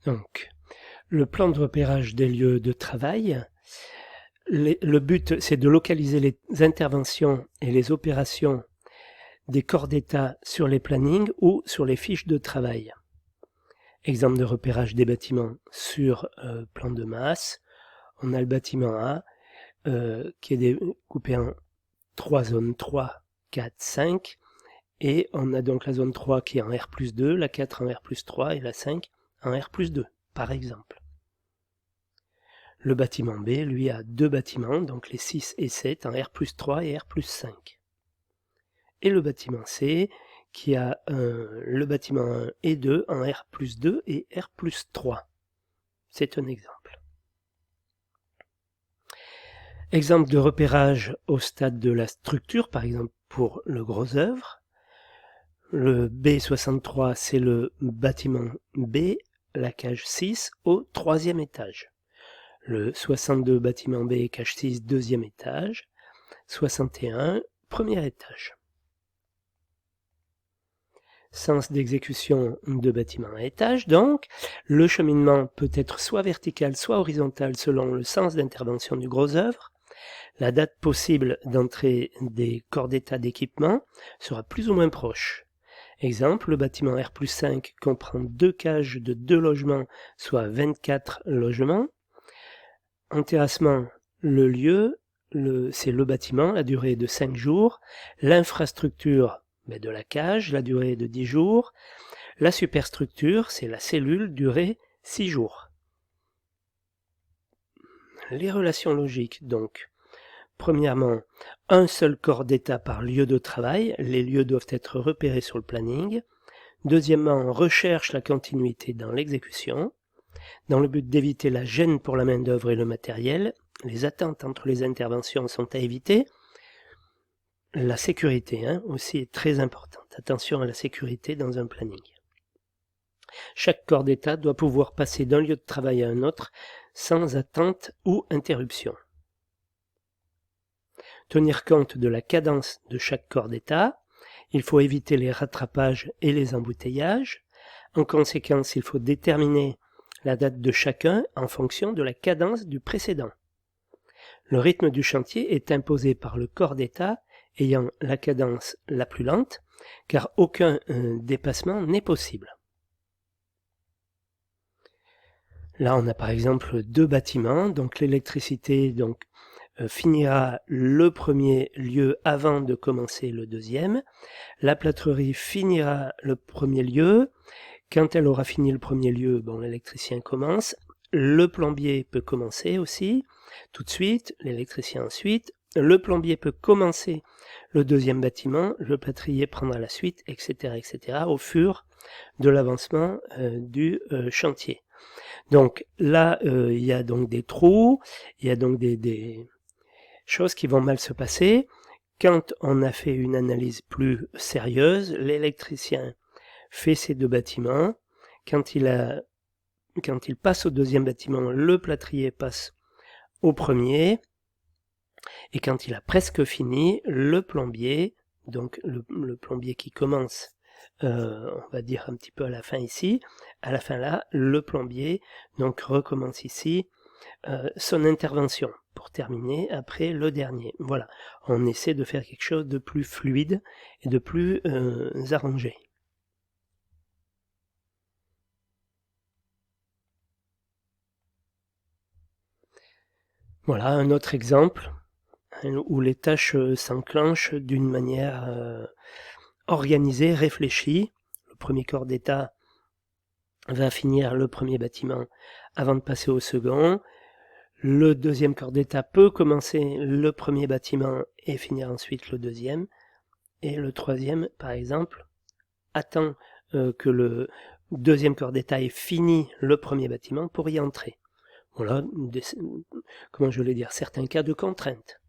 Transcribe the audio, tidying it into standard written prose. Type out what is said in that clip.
Donc, le plan de repérage des lieux de travail, le but c'est de localiser les interventions et les opérations des corps d'état sur les plannings ou sur les fiches de travail. Exemple de repérage des bâtiments sur plan de masse. On a le bâtiment A qui est découpé en 3 zones 3, 4, 5. Et on a donc la zone 3 qui est en R+2, la 4 en R+3 et la 5 en R+2, par exemple. Le bâtiment B, lui, a deux bâtiments, donc les 6 et 7 en R+3 et R+5. Et le bâtiment C, qui a le bâtiment 1 et 2 en R+2 et R+3. C'est un exemple. Exemple de repérage au stade de la structure, par exemple pour le gros œuvre. Le B63, c'est le bâtiment B, la cage 6, au 3e étage. Le 62, bâtiment B, cage 6, 2e étage. 61, premier étage. Sens d'exécution de bâtiment à étage, donc, le cheminement peut être soit vertical, soit horizontal selon le sens d'intervention du gros œuvre. La date possible d'entrée des corps d'état d'équipement sera plus ou moins proche. Exemple, le bâtiment R+5 comprend 2 cages de 2 logements, soit 24 logements. En terrassement, le lieu, c'est le bâtiment, la durée est de 5 jours. L'infrastructure de la cage, la durée est de 10 jours. La superstructure, c'est la cellule, durée 6 jours. Les relations logiques, donc. Premièrement, un seul corps d'état par lieu de travail. Les lieux doivent être repérés sur le planning. Deuxièmement, on recherche la continuité dans l'exécution. Dans le but d'éviter la gêne pour la main-d'œuvre et le matériel, les attentes entre les interventions sont à éviter. La sécurité aussi est très importante. Attention à la sécurité dans un planning. Chaque corps d'état doit pouvoir passer d'un lieu de travail à un autre sans attente ou interruption. Tenir compte de la cadence de chaque corps d'état. Il faut éviter les rattrapages et les embouteillages. En conséquence, il faut déterminer la date de chacun en fonction de la cadence du précédent. Le rythme du chantier est imposé par le corps d'état ayant la cadence la plus lente, car aucun dépassement n'est possible. Là, on a par exemple deux bâtiments, donc l'électricité finira le premier lieu avant de commencer le deuxième. La plâtrerie finira le premier lieu. Quand elle aura fini le premier lieu, l'électricien commence. Le plombier peut commencer aussi, tout de suite, l'électricien ensuite. Le plombier peut commencer le deuxième bâtiment, le plâtrier prendra la suite, etc., etc., au fur de l'avancement du chantier. Donc là, il y a donc des trous, il y a donc des choses qui vont mal se passer. Quand on a fait une analyse plus sérieuse, l'électricien fait ces deux bâtiments. Quand il passe au deuxième bâtiment, le plâtrier passe au premier. Et quand il a presque fini, le plombier, donc le plombier qui commence, on va dire un petit peu à la fin ici, à la fin là, le plombier donc recommence ici son intervention pour terminer après le dernier. Voilà, on essaie de faire quelque chose de plus fluide et de plus arrangé. Voilà un autre exemple où les tâches s'enclenchent d'une manière organisée, réfléchie. Le premier corps d'état va finir le premier bâtiment avant de passer au second. Le deuxième corps d'état peut commencer le premier bâtiment et finir ensuite le deuxième. Et le troisième, par exemple, attend que le deuxième corps d'état ait fini le premier bâtiment pour y entrer. Voilà, comment je vais dire, certains cas de contrainte.